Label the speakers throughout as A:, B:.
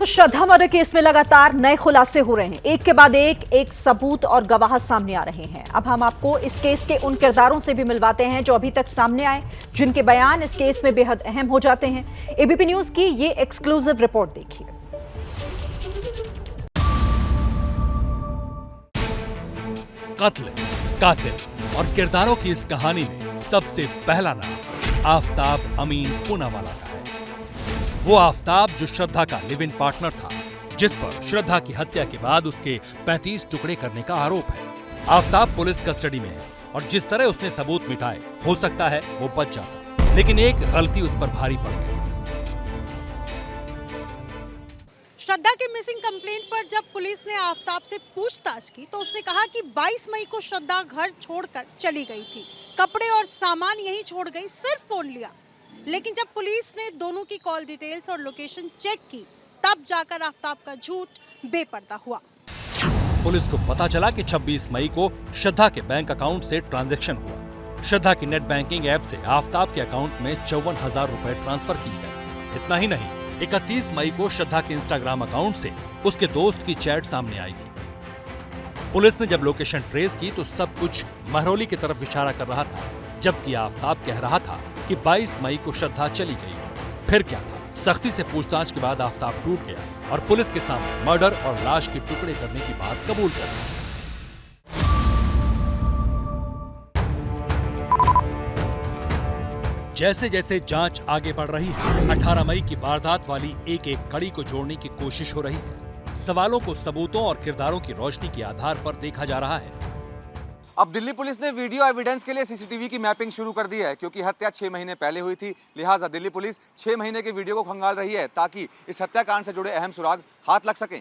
A: तो श्रद्धा murder case में लगातार नए खुलासे हो रहे हैं। एक के बाद एक सबूत और गवाह सामने आ रहे हैं। अब हम आपको इस केस के उन किरदारों से भी मिलवाते हैं जो अभी तक सामने आए, जिनके बयान इस केस में बेहद अहम हो जाते हैं। एबीपी न्यूज की ये एक्सक्लूसिव रिपोर्ट देखिए।
B: कत्ल, कातिल और किरदारों की इस कहानी में सबसे पहला नाम आफताब अमीन पूनावाला का है। वो आफताब जो श्रद्धा का लिव इन पार्टनर था, जिस पर श्रद्धा की हत्या के बाद उसके 35 टुकड़े करने का आरोप है। आफताब पुलिस कस्टडी में है और जिस तरह उसने सबूत मिटाए, हो सकता है वो बच जाता, लेकिन एक गलती उस पर भारी पड़ गई।
C: श्रद्धा के मिसिंग कंप्लेंट पर जब पुलिस ने आफताब से पूछताछ की तो उसने कहा कि 22 मई को श्रद्धा घर छोड़कर चली गई थी। कपड़े और सामान यहीं छोड़ गई, सिर्फ फोन लिया। लेकिन जब पुलिस ने दोनों की कॉल डिटेल्स और लोकेशन चेक की, तब जाकर आफताब का झूठ बेपर्दा हुआ।
B: पुलिस को पता चला कि 26 मई को श्रद्धा के बैंक अकाउंट से ट्रांजैक्शन हुआ। श्रद्धा की नेट बैंकिंग ऐप से आफताब के अकाउंट में 54,000 रुपए ट्रांसफर किए गए। इतना ही नहीं, 31 मई को श्रद्धा के इंस्टाग्राम अकाउंट से उसके दोस्त की चैट सामने आई थी। पुलिस ने जब लोकेशन ट्रेस की तो सब कुछ महरौली की तरफ इशारा कर रहा था, जबकि आफताब कह रहा था कि 22 मई को श्रद्धा चली गई। फिर क्या था? सख्ती से पूछताछ के बाद आफताब टूट गया और पुलिस के सामने मर्डर और लाश के टुकड़े करने की बात कबूल कर ली। जैसे जैसे जांच आगे बढ़ रही है, 18 मई की वारदात वाली एक एक कड़ी को जोड़ने की कोशिश हो रही है। सवालों को सबूतों और किरदारों की रोशनी के आधार पर देखा जा रहा है।
D: अब दिल्ली पुलिस ने वीडियो एविडेंस के लिए सीसीटीवी की मैपिंग शुरू कर दी है, क्योंकि हत्या 6 महीने पहले हुई थी। लिहाजा दिल्ली पुलिस 6 महीने के वीडियो को खंगाल रही है ताकि इस हत्याकांड से जुड़े अहम सुराग हाथ लग सकें।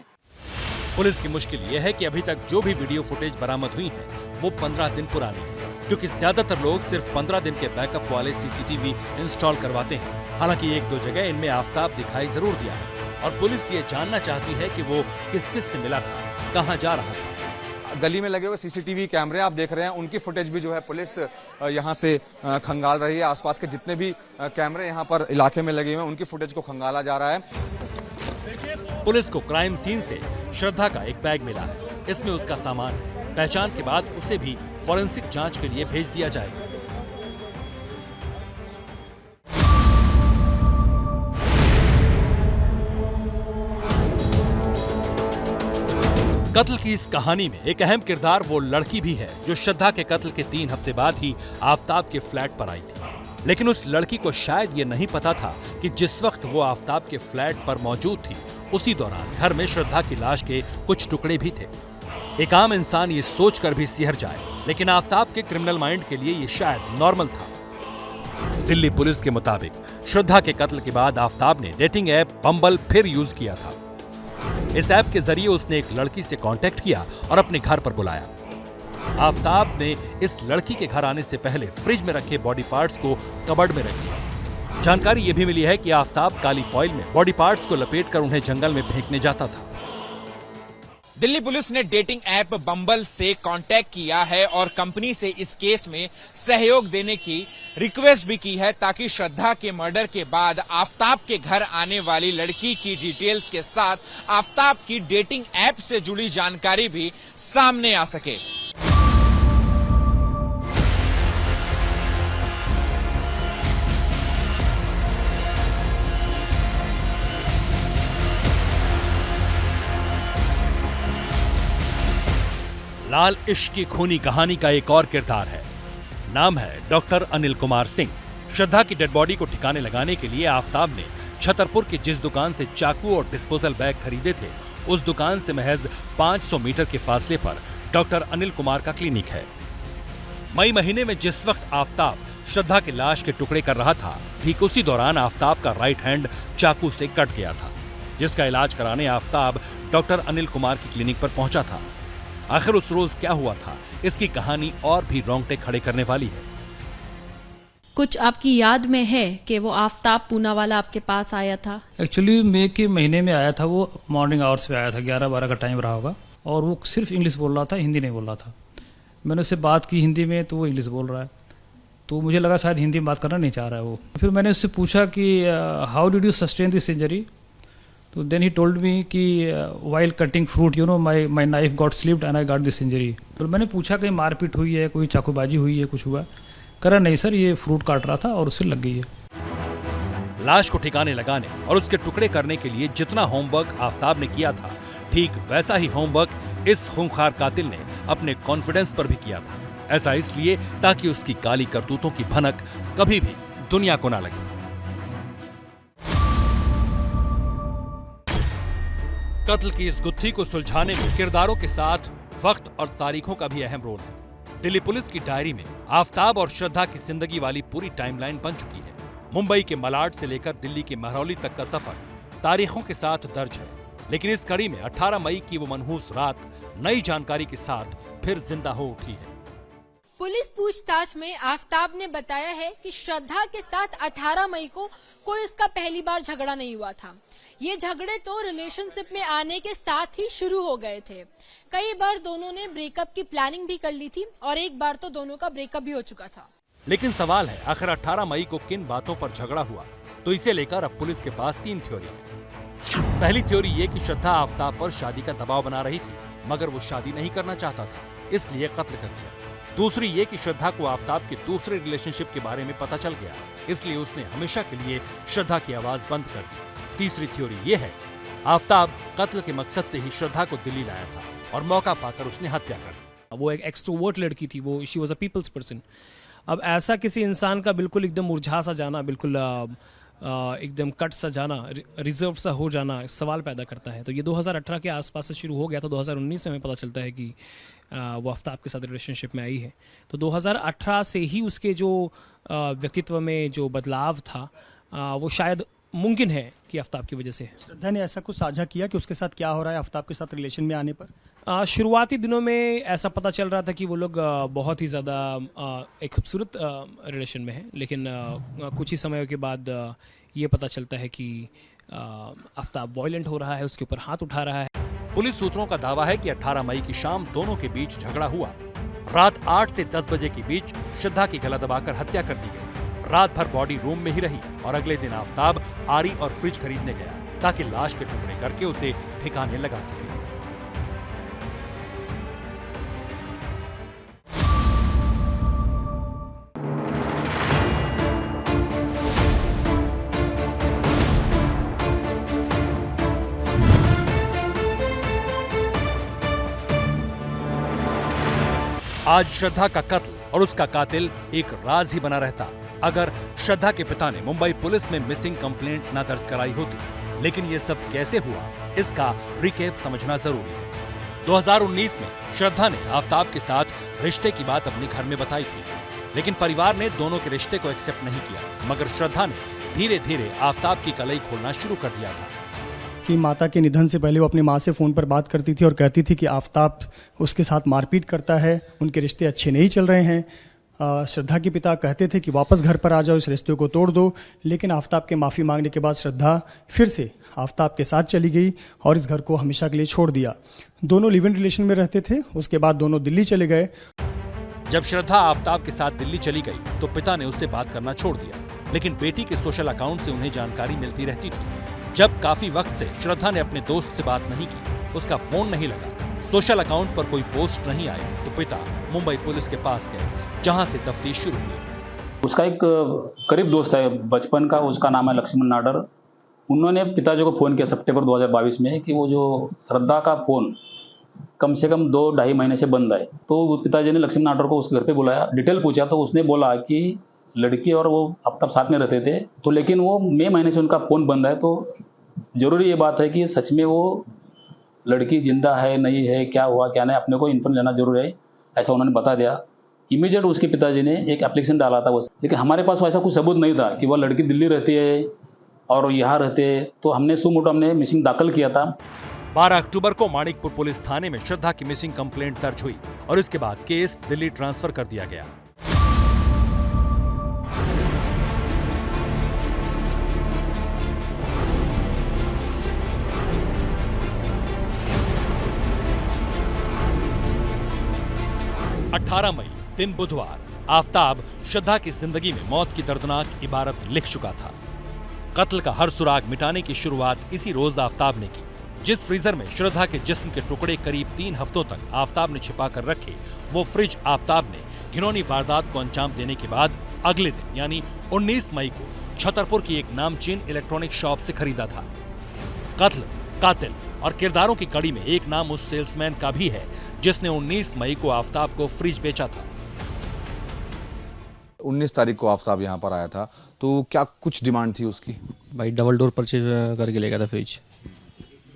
B: पुलिस की मुश्किल यह है कि अभी तक जो भी वीडियो फुटेज बरामद हुई है वो 15 दिन पुरानी है, क्योंकि ज्यादातर लोग सिर्फ 15 दिन के बैकअप वाले सीसीटीवी इंस्टॉल करवाते हैं। हालांकि एक दो जगह इनमें आफताब दिखाई जरूर दिया है और पुलिस ये जानना चाहती है कि वो किस किस से मिला था, कहाँ जा रहा था।
D: गली में लगे हुए सीसीटीवी कैमरे आप देख रहे हैं, उनकी फुटेज भी जो है पुलिस यहां से खंगाल रही है। आसपास के जितने भी कैमरे यहां पर इलाके में लगे हुए हैं, उनकी फुटेज को खंगाला जा रहा है।
B: पुलिस को क्राइम सीन से श्रद्धा का एक बैग मिला है। इसमें उसका सामान है। पहचान के बाद उसे भी फॉरेंसिक जांच के लिए भेज दिया जाएगा। कत्ल की इस कहानी में एक अहम किरदार वो लड़की भी है जो श्रद्धा के कत्ल के 3 हफ्ते बाद ही आफताब के फ्लैट पर आई थी। लेकिन उस लड़की को शायद ये नहीं पता था कि जिस वक्त वो आफताब के फ्लैट पर मौजूद थी, उसी दौरान घर में श्रद्धा की लाश के कुछ टुकड़े भी थे। एक आम इंसान ये सोचकर भी सिहर जाए, लेकिन आफताब के क्रिमिनल माइंड के लिए ये शायद नॉर्मल था। दिल्ली पुलिस के मुताबिक श्रद्धा के कत्ल के बाद आफताब ने डेटिंग ऐप बम्बल फिर यूज किया था। इस ऐप के जरिए उसने एक लड़की से कांटेक्ट किया और अपने घर पर बुलाया। आफताब ने इस लड़की के घर आने से पहले फ्रिज में रखे बॉडी पार्ट्स को कबर्ड में रख दिया। जानकारी यह भी मिली है कि आफताब काली फॉइल में बॉडी पार्ट्स को लपेटकर उन्हें जंगल में फेंकने जाता था।
E: दिल्ली पुलिस ने डेटिंग ऐप बम्बल से कांटेक्ट किया है और कंपनी से इस केस में सहयोग देने की रिक्वेस्ट भी की है, ताकि श्रद्धा के मर्डर के बाद आफताब के घर आने वाली लड़की की डिटेल्स के साथ आफताब की डेटिंग ऐप से जुड़ी जानकारी भी सामने आ सके।
B: लाल इश्क की खूनी कहानी का एक और किरदार है। नाम है डॉक्टर अनिल कुमार सिंह। श्रद्धा की डेड बॉडी को ठिकाने लगाने के लिए आफताब ने छतरपुर की जिस दुकान से चाकू और डिस्पोजल बैग खरीदे थे, उस दुकान से महज 500 मीटर के फासले पर डॉक्टर अनिल कुमार का क्लिनिक है। मई महीने में जिस वक्त आफताब श्रद्धा की लाश के टुकड़े कर रहा था, ठीक उसी दौरान आफताब का राइट हैंड चाकू से कट गया था, जिसका इलाज कराने आफताब डॉक्टर अनिल कुमार की क्लिनिक पर पहुंचा था। आखिर उस रोज क्या हुआ था, इसकी कहानी और भी रोंगटे खड़े करने वाली है।
F: कुछ आपकी याद में है कि वो आफताब पूनावाला आपके पास आया था?
G: एक्चुअली मई के महीने में आया था। वो मॉर्निंग आवर्स पे आया था, 11-12 का टाइम रहा होगा, और वो सिर्फ इंग्लिश बोल रहा था, हिंदी नहीं बोल रहा था। मैंने उससे बात की हिंदी में, तो वो इंग्लिश बोल रहा है, तो मुझे लगा शायद हिंदी में बात करना नहीं चाह रहा है वो। फिर मैंने उससे पूछा कि how did you sustain this injury, तो देन ही टोल्ड मी कि while cutting fruit you know my knife got slipped and I got this injury. तो मैंने पूछा कहीं मारपीट हुई है, कोई चाकूबाजी हुई है, कुछ हुआ? करा नहीं सर, ये फ्रूट काट रहा था और उससे लग गई है।
B: लाश को ठिकाने लगाने और उसके टुकड़े करने के लिए जितना होमवर्क आफताब ने किया था, ठीक वैसा ही होमवर्क इस खूंखार कातिल ने अपने कॉन्फिडेंस पर भी किया था। ऐसा इसलिए ताकि उसकी काली करतूतों की भनक कभी भी दुनिया को ना लगे। कत्ल की इस गुत्थी को सुलझाने में किरदारों के साथ वक्त और तारीखों का भी अहम रोल है। दिल्ली पुलिस की डायरी में आफताब और श्रद्धा की जिंदगी वाली पूरी टाइमलाइन बन चुकी है। मुंबई के मलाड से लेकर दिल्ली के महरौली तक का सफर तारीखों के साथ दर्ज है। लेकिन इस कड़ी में 18 मई की वो मनहूस रात नई जानकारी के साथ फिर जिंदा हो उठी है।
H: पुलिस पूछताछ में आफताब ने बताया है कि श्रद्धा के साथ 18 मई को कोई उसका पहली बार झगड़ा नहीं हुआ था। ये झगड़े तो रिलेशनशिप में आने के साथ ही शुरू हो गए थे। कई बार दोनों ने ब्रेकअप की प्लानिंग भी कर ली थी और एक बार तो दोनों का ब्रेकअप भी हो चुका था।
B: लेकिन सवाल है, आखिर 18 मई को किन बातों पर झगड़ा हुआ? तो इसे लेकर अब पुलिस के पास 3 थ्योरी है। पहली थ्योरी ये कि श्रद्धा आफताब पर शादी का दबाव बना रही थी, मगर वो शादी नहीं करना चाहता था, इसलिए कत्ल कर दिया। दूसरी ये कि श्रद्धा को आफताब के दूसरे रिलेशनशिप के बारे में पता चल गया, इसलिए उसने हमेशा के लिए श्रद्धा की आवाज बंद कर दी। तीसरी थ्योरी ये है, आफताब कत्ल के मकसद से ही श्रद्धा को दिल्ली लाया था और मौका पाकर उसने हत्या कर दी।
I: वो एक एक्सट्रोवर्ट लड़की थी, वो she was a people's person. अब ऐसा किसी इंसान का बिल्कुल एकदम मुरझा सा जाना, बिल्कुल एकदम कट सा जाना, रिजर्व सा हो जाना सवाल पैदा करता है। तो ये 2018 के आसपास से शुरू हो गया था। 2019 में हमें पता चलता है कि वो आफताब के साथ रिलेशनशिप में आई है। तो 2018 से ही उसके जो व्यक्तित्व में जो बदलाव था वो शायद मुमकिन है कि आफताब की वजह से।
J: श्रद्धा ने ऐसा कुछ साझा किया कि उसके साथ क्या हो रहा है आफताब के साथ रिलेशन में आने पर?
I: शुरुआती दिनों में ऐसा पता चल रहा था कि वो लोग बहुत ही ज़्यादा एक खूबसूरत रिलेशन में हैं, लेकिन कुछ ही समय के बाद ये पता चलता है कि आफताब वायलेंट हो रहा है, उसके ऊपर हाथ उठा रहा है।
B: पुलिस सूत्रों का दावा है कि 18 मई की शाम दोनों के बीच झगड़ा हुआ। रात 8 से 10 बजे के बीच श्रद्धा की गला दबाकर हत्या कर दी गई। रात भर बॉडी रूम में ही रही और अगले दिन आफताब आरी और फ्रिज खरीदने गया ताकि लाश के टुकड़े करके उसे ठिकाने लगा सके। आज श्रद्धा का कत्ल और उसका कातिल एक राज ही बना रहता अगर श्रद्धा के पिता ने मुंबई पुलिस में मिसिंग कंप्लेंट न दर्ज कराई होती। लेकिन ये सब कैसे हुआ, इसका रिकैप समझना जरूरी है। 2019 में श्रद्धा ने आफताब के साथ रिश्ते की बात अपने घर में बताई थी, लेकिन परिवार ने दोनों के रिश्ते को एक्सेप्ट नहीं किया। मगर श्रद्धा ने धीरे धीरे आफताब की कलई खोलना शुरू कर दिया था
J: कि माता के निधन से पहले वो अपनी माँ से फ़ोन पर बात करती थी और कहती थी कि आफताब उसके साथ मारपीट करता है, उनके रिश्ते अच्छे नहीं चल रहे हैं। श्रद्धा के पिता कहते थे कि वापस घर पर आ जाओ, इस रिश्ते को तोड़ दो। लेकिन आफताब के माफ़ी मांगने के बाद श्रद्धा फिर से आफताब के साथ चली गई और इस घर को हमेशा के लिए छोड़ दिया। दोनों लिव इन रिलेशन में रहते थे। उसके बाद दोनों दिल्ली चले गए।
B: जब श्रद्धा आफताब के साथ दिल्ली चली गई तो पिता ने उससे बात करना छोड़ दिया, लेकिन बेटी के सोशल अकाउंट से उन्हें जानकारी मिलती रहती थी। जब काफी वक्त से श्रद्धा ने अपने दोस्त से बात नहीं की, उसका फोन नहीं लगा, सोशल अकाउंट पर कोई पोस्ट नहीं आई, तो पिता मुंबई पुलिस के पास गए, जहां से तफ्तीश शुरू हुई।
K: उसका एक करीब दोस्त है बचपन का, उसका नाम है लक्ष्मण नाडर। उन्होंने पिताजी को फ़ोन किया सितंबर 2022 में कि वो जो श्रद्धा का फ़ोन कम से कम 2-2.5 महीने से बंद है। तो पिताजी ने लक्ष्मण नाडर को उसके घर पे बुलाया, डिटेल पूछा, तो उसने बोला कि लड़की और वो अब तक साथ में रहते थे, तो लेकिन वो मई महीने से उनका फ़ोन बंद है। तो ज़रूरी ये बात है कि सच में वो लड़की जिंदा है नहीं है, क्या हुआ क्या नहीं, अपने को इन्फॉर्म लेना जरूरी है, ऐसा उन्होंने बता दिया। इमीडिएट उसके पिताजी ने एक एप्लीकेशन डाला था, लेकिन हमारे पास ऐसा कुछ सबूत नहीं था कि वह लड़की दिल्ली रहती है और यहाँ रहते हैं। तो हमने सुमोटो हमने मिसिंग दाखिल किया था।
B: 12 अक्टूबर को माणिकपुर पुलिस थाने में श्रद्धा की मिसिंग कंप्लेंट दर्ज हुई और इसके बाद केस दिल्ली ट्रांसफर कर दिया गया। मई दिन बुधवार, आफताब श्रद्धा की जिंदगी में मौत की दर्दनाक इबारत लिख चुका था। कत्ल का हर सुराग मिटाने की शुरुआत इसी रोज आफ्ताब ने की। जिस फ्रीजर में श्रद्धा के जिस्म के टुकड़े करीब 3 हफ्तों तक आफ्ताब ने छिपा कर रखे, वो फ्रिज आफ्ताब ने घिनौनी वारदात को अंजाम देने के बाद अगले दिन यानी 19 मई को छतरपुर की एक नामचीन इलेक्ट्रॉनिक शॉप से खरीदा था। कत्ल, कातिल और किरदारों की कड़ी में एक नाम उस सेल्समैन का भी है जिसने 19 मई को आफ्ताब को फ्रिज बेचा था।
D: 19 तारीख को आफ्ताब यहाँ पर आया था, तो क्या कुछ डिमांड थी उसकी?
L: भाई डबल डोर परचेज करके ले गया था फ्रिज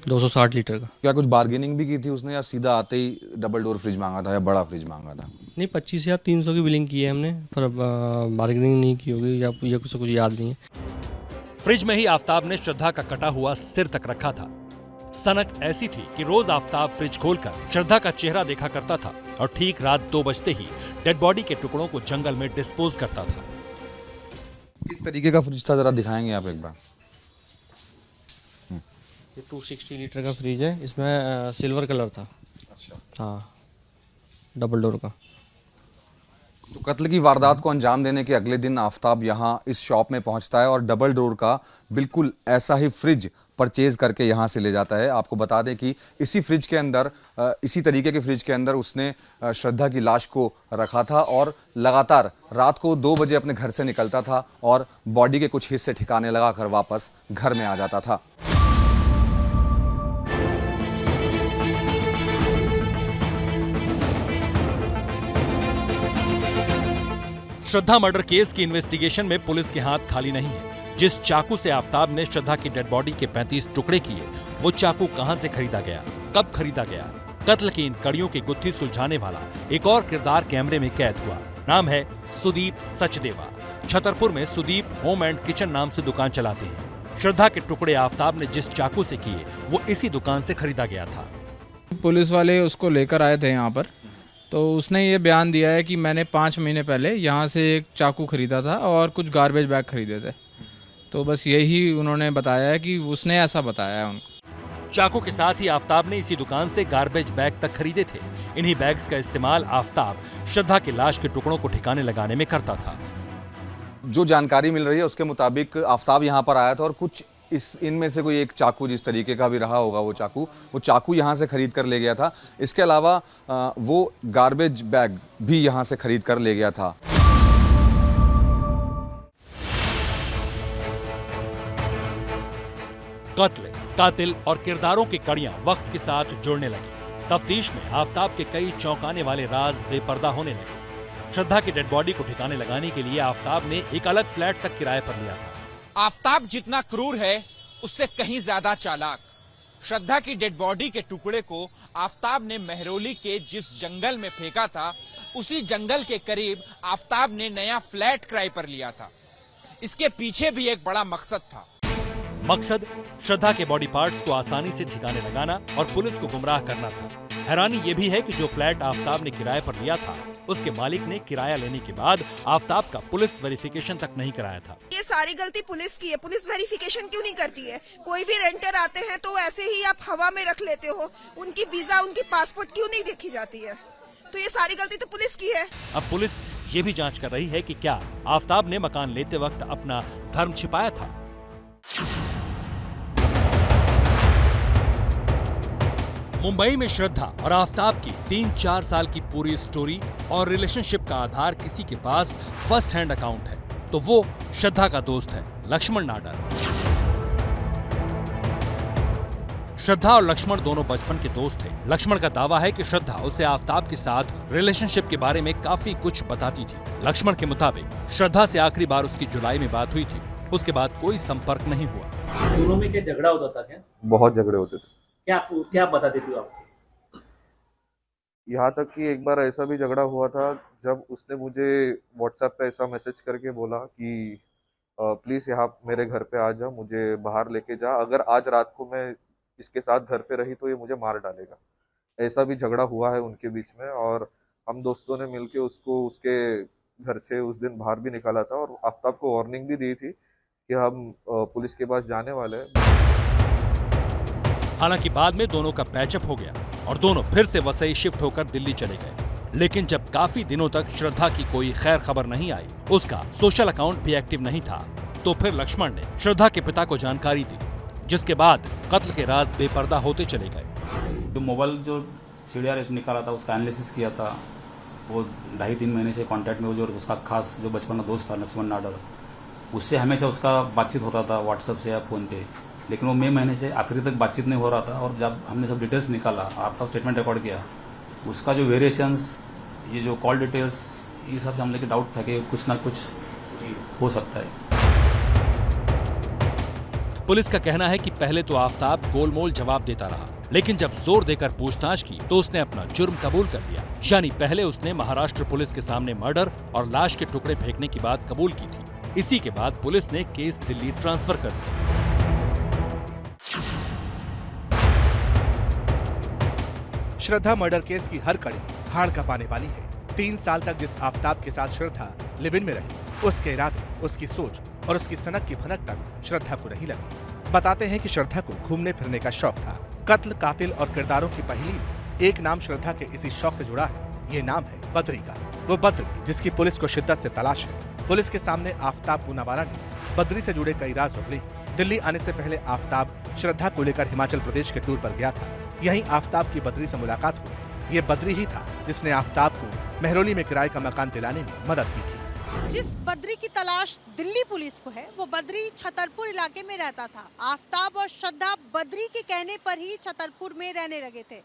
L: 260 लीटर का।
D: क्या कुछ बार्गेनिंग भी की थी उसने, या सीधा आते ही डबल डोर फ्रिज मांगा था या बड़ा फ्रिज मांगा था?
L: नहीं, 25,300 की बिलिंग की है हमने, पर बार्गेनिंग नहीं की होगी या ये कुछ याद नहीं है।
B: फ्रिज में ही आफ्ताब ने श्रद्धा का कटा हुआ सिर तक रखा था। सनक ऐसी थी कि रोज आफ्ताब फ्रिज खोलकर श्रद्धा का चेहरा देखा करता था और ठीक रात 2 बजते ही डेड बॉडी के टुकड़ों को जंगल में डिस्पोज करता था।
D: किस तरीके का फ्रिज था, जरा दिखाएंगे आप एक बार?
L: ये 260 लीटर का फ्रिज है, इसमें सिल्वर कलर था।
D: अच्छा।
L: हाँ, डबल डोर का।
D: तो कत्ल की वारदात को अंजाम देने के अगले दिन आफ्ताब यहाँ इस शॉप में पहुंचता है और डबल डोर का बिल्कुल ऐसा ही फ्रिज परचेज करके यहाँ से ले जाता है। आपको बता दें कि इसी फ्रिज के अंदर, इसी तरीके के फ्रिज के अंदर उसने श्रद्धा की लाश को रखा था और लगातार रात को 2 बजे अपने घर से निकलता था और बॉडी के कुछ हिस्से ठिकाने लगाकर वापस घर में आ जाता था।
B: श्रद्धा मर्डर केस की इन्वेस्टिगेशन में पुलिस के हाथ खाली नहीं है। जिस चाकू से आफ्ताब ने श्रद्धा की डेड बॉडी के 35 टुकड़े किए, वो चाकू कहां से खरीदा गया, कब खरीदा गया? कत्ल की इन कड़ियों की गुत्थी सुलझाने वाला एक और किरदार कैमरे में कैद हुआ। नाम है सुदीप सचदेवा। छतरपुर में सुदीप होम एंड किचन नाम से दुकान चलाते हैं। श्रद्धा के टुकड़े आफ्ताब ने जिस चाकू से किए, वो इसी दुकान से खरीदा गया था।
M: पुलिस वाले उसको लेकर आए थे यहाँ पर, तो उसने ये बयान दिया है कि मैंने 5 महीने पहले यहाँ से एक चाकू खरीदा था और कुछ गार्बेज बैग खरीदे थे। तो बस यही उन्होंने बताया है कि उसने ऐसा बताया है उनको।
B: चाकू के साथ ही आफ्ताब ने इसी दुकान से गार्बेज बैग तक खरीदे थे। इन्हीं बैग्स का इस्तेमाल आफ्ताब श्रद्धा की लाश के टुकड़ों को ठिकाने लगाने में करता था।
D: जो जानकारी मिल रही है उसके मुताबिक आफ्ताब यहाँ पर आया था और कुछ इनमें से कोई एक चाकू, जिस तरीके का भी रहा होगा वो चाकू यहाँ से खरीद कर ले गया था। इसके अलावा वो गार्बेज बैग भी यहाँ से खरीद कर ले गया था।
B: कत्ल, कातिल और किरदारों की कड़ियां वक्त के साथ जुड़ने लगी। तफ्तीश में आफ्ताब के कई चौंकाने वाले राज बेपर्दा होने लगे। श्रद्धा की डेड बॉडी को ठिकाने लगाने के लिए आफ्ताब ने एक अलग फ्लैट तक किराए पर लिया था।
E: आफ्ताब जितना क्रूर है, उससे कहीं ज्यादा चालाक। श्रद्धा की डेड बॉडी के टुकड़े को आफ्ताब ने मेहरौली के जिस जंगल में फेंका था, उसी जंगल के करीब आफ्ताब ने नया फ्लैट किराए पर लिया था। इसके पीछे भी एक बड़ा मकसद था।
B: मकसद श्रद्धा के बॉडी पार्ट्स को आसानी से ठिकाने लगाना और पुलिस को गुमराह करना था। हैरानी यह भी है कि जो फ्लैट आफ्ताब ने किराए पर लिया था, उसके मालिक ने किराया लेने के बाद आफ्ताब का पुलिस वेरिफिकेशन तक नहीं कराया था।
N: ये सारी गलती पुलिस की है। पुलिस वेरिफिकेशन क्यों नहीं करती है? कोई भी रेंटर आते हैं तो ऐसे ही आप हवा में रख लेते हो, उनकी वीजा, उनकी पासपोर्ट क्यों नहीं देखी जाती है? तो ये सारी गलती तो पुलिस की है।
B: अब पुलिस ये भी जांच कर रही है कि क्या आफ्ताब ने मकान लेते वक्त अपना धर्म छिपाया था। मुंबई में श्रद्धा और आफ्ताब की 3-4 साल की पूरी स्टोरी और रिलेशनशिप का आधार किसी के पास फर्स्ट हैंड अकाउंट है, तो वो श्रद्धा का दोस्त है लक्ष्मण नाडर। श्रद्धा और लक्ष्मण दोनों बचपन के दोस्त थे। लक्ष्मण का दावा है कि श्रद्धा उसे आफ्ताब के साथ रिलेशनशिप के बारे में काफी कुछ बताती थी। लक्ष्मण के मुताबिक श्रद्धा से आखिरी बार उसकी जुलाई में बात हुई थी, उसके बाद कोई संपर्क नहीं हुआ।
O: दोनों में क्या झगड़ा होता था क्या?
P: बहुत झगड़े होते थे।
O: क्या बताती थी आपको?
P: यहाँ तक कि एक बार ऐसा भी झगड़ा हुआ था जब उसने मुझे व्हाट्सएप पे ऐसा मैसेज करके बोला कि प्लीज यहाँ मेरे घर पे आ जा, मुझे बाहर लेके जा, अगर आज रात को मैं इसके साथ घर पे रही तो ये मुझे मार डालेगा। ऐसा भी झगड़ा हुआ है उनके बीच में और हम दोस्तों ने मिलके उसको उसके घर से उस दिन बाहर भी निकाला था और आफ्ताब को वार्निंग भी दी थी कि हम पुलिस के पास जाने वाले हैं।
B: हालांकि बाद में दोनों का पैचअप हो गया और दोनों फिर से वसई शिफ्ट होकर दिल्ली चले गए। लेकिन जब काफी दिनों तक श्रद्धा की कोई खैर खबर नहीं आई, उसका सोशल अकाउंट भी एक्टिव नहीं था, तो फिर लक्ष्मण ने श्रद्धा के पिता को जानकारी दी, जिसके बाद कत्ल के राज बेपर्दा होते चले गए।
K: जो मोबाइल जो CDR निकाला था उसका एनालिसिस किया था, वो 2.5-3 महीने से कांटेक्ट में, वो जो उसका खास जो बचपन का दोस्त था लक्ष्मण नाडर, उससे हमेशा उसका बातचीत होता था व्हाट्सएप से या फ़ोन पे, लेकिन वो मई महीने से आखिरी तक बातचीत नहीं हो रहा था। और जब हमने सब डिटेल्स निकाला, आपका स्टेटमेंट रिकॉर्ड किया, उसका जो वेरिएशंस, ये जो कॉल डिटेल्स, ये सब से हम लेके डाउट था कि कुछ ना कुछ हो सकता है।
B: पुलिस का कहना है कि पहले तो आफताब गोलमोल जवाब देता रहा, लेकिन जब जोर देकर पूछताछ की तो उसने अपना जुर्म कबूल कर लिया। यानी पहले उसने महाराष्ट्र पुलिस के सामने मर्डर और लाश के टुकड़े फेंकने की बात कबूल की थी। इसी के बाद पुलिस ने केस दिल्ली ट्रांसफर कर दिया।
Q: श्रद्धा मर्डर केस की हर कड़ी हाड़ कांपने वाली है। 3 साल तक जिस आफताब के साथ श्रद्धा लिव इन में रही, उसके इरादे, उसकी सोच और उसकी सनक की भनक तक श्रद्धा को नहीं लगी। बताते हैं कि श्रद्धा को घूमने फिरने का शौक था। कत्ल, कातिल और किरदारों की पहेली में एक नाम श्रद्धा के इसी शौक से जुड़ा है। ये नाम है बद्री का। वो बद्री जिसकी पुलिस को शिद्दत से तलाश है। पुलिस के सामने आफताब पूनावाला ने बद्री से जुड़े कई राज उगले। दिल्ली आने से पहले आफताब श्रद्धा को लेकर हिमाचल प्रदेश के टूर पर गया था। यहीं आफताब की बद्री से मुलाकात हुई। ये बद्री ही था जिसने आफताब को मेहरौली में किराए का मकान दिलाने में मदद की थी।
C: जिस बद्री की तलाश दिल्ली पुलिस को है, वो बद्री छतरपुर इलाके में रहता था। आफताब और श्रद्धा बद्री के कहने पर ही छतरपुर में रहने लगे थे।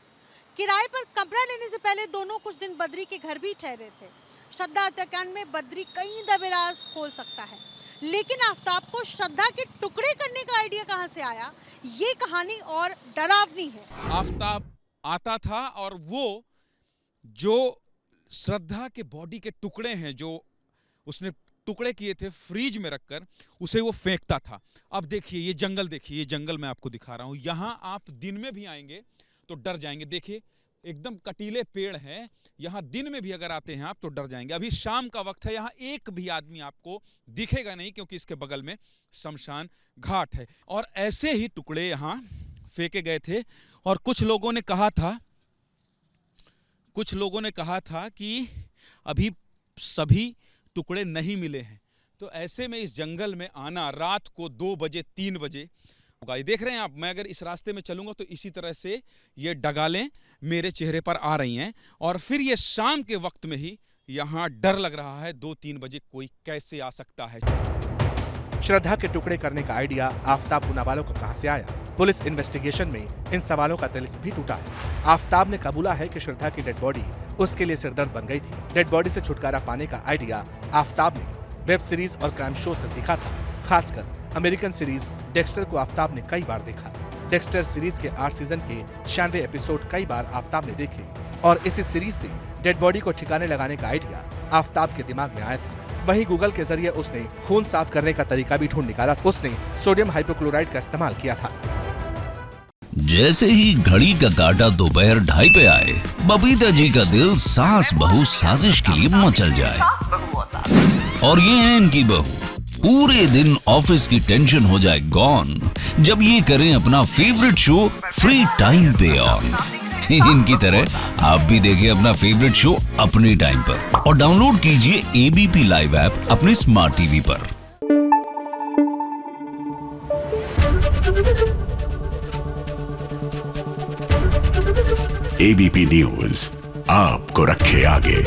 C: किराए पर कमरा लेने से पहले दोनों कुछ दिन बद्री के घर भी ठहरे थे। श्रद्धा हत्याकांड में बद्री कई दबेराज खोल सकता है, लेकिन आफताब को श्रद्धा के टुकड़े करने का आइडिया कहां से आया, ये कहानी और डरावनी है।
E: आफताब आता था और वो जो श्रद्धा के बॉडी के टुकड़े हैं, जो उसने टुकड़े किए थे फ्रीज में रखकर, उसे वो फेंकता था। अब देखिए ये जंगल, देखिए ये जंगल मैं आपको दिखा रहा हूं। यहां आप दिन में भी आएंगे तो डर जाएंगे। देखिए एकदम कटीले पेड़ हैं, यहाँ दिन में भी अगर आते हैं आप तो डर जाएंगे। अभी शाम का वक्त है, यहाँ एक भी आदमी आपको दिखेगा नहीं, क्योंकि इसके बगल में शमशान घाट है। और ऐसे ही टुकड़े यहाँ फेंके गए थे। और कुछ लोगों ने कहा था कि अभी सभी टुकड़े नहीं मिले हैं। तो ऐसे में इस जंगल में आना रात को 2 बजे 3 बजे होगा। ये देख रहे हैं आप, मैं अगर इस रास्ते में चलूंगा तो इसी तरह से ये डगालें मेरे चेहरे पर आ रही हैं। और फिर ये शाम के वक्त में ही यहाँ डर लग रहा है, 2-3 बजे कोई कैसे आ सकता है।
Q: श्रद्धा के टुकड़े करने का आइडिया आफताब पूनावाला को कहां से आया? पुलिस इन्वेस्टिगेशन में इन सवालों का तिलिस्म भी टूटा है। आफताब ने कबूला है कि श्रद्धा की डेड बॉडी उसके लिए सिरदर्द बन गई थी। डेड बॉडी से छुटकारा पाने का आइडिया आफताब ने वेब सीरीज और क्राइम शो से सीखा था। खासकर अमेरिकन सीरीज डेक्स्टर को आफताब ने कई बार देखा। डेक्स्टर सीरीज के 8 सीजन के 96 एपिसोड कई बार आफताब ने देखे। और इसी सीरीज से डेड बॉडी को ठिकाने लगाने का आइडिया आफताब के दिमाग में आया था। वहीं गूगल के जरिए उसने खून साफ करने का तरीका भी ढूंढ निकाला। उसने सोडियम हाइपोक्लोराइड का इस्तेमाल किया था।
R: जैसे ही घड़ी का काटा दोपहर 2:30 पे आए, बबीता जी का दिल सास बहू साजिश के लिए मचल जाए। और ये है इनकी बहू, पूरे दिन ऑफिस की टेंशन हो जाए गॉन जब ये करें अपना फेवरेट शो फ्री टाइम पे ऑन। इनकी तरह आप भी देखें अपना फेवरेट शो अपने टाइम पर और डाउनलोड कीजिए ABP लाइव ऐप अपने स्मार्ट टीवी पर।
S: ABP न्यूज आपको रखे आगे।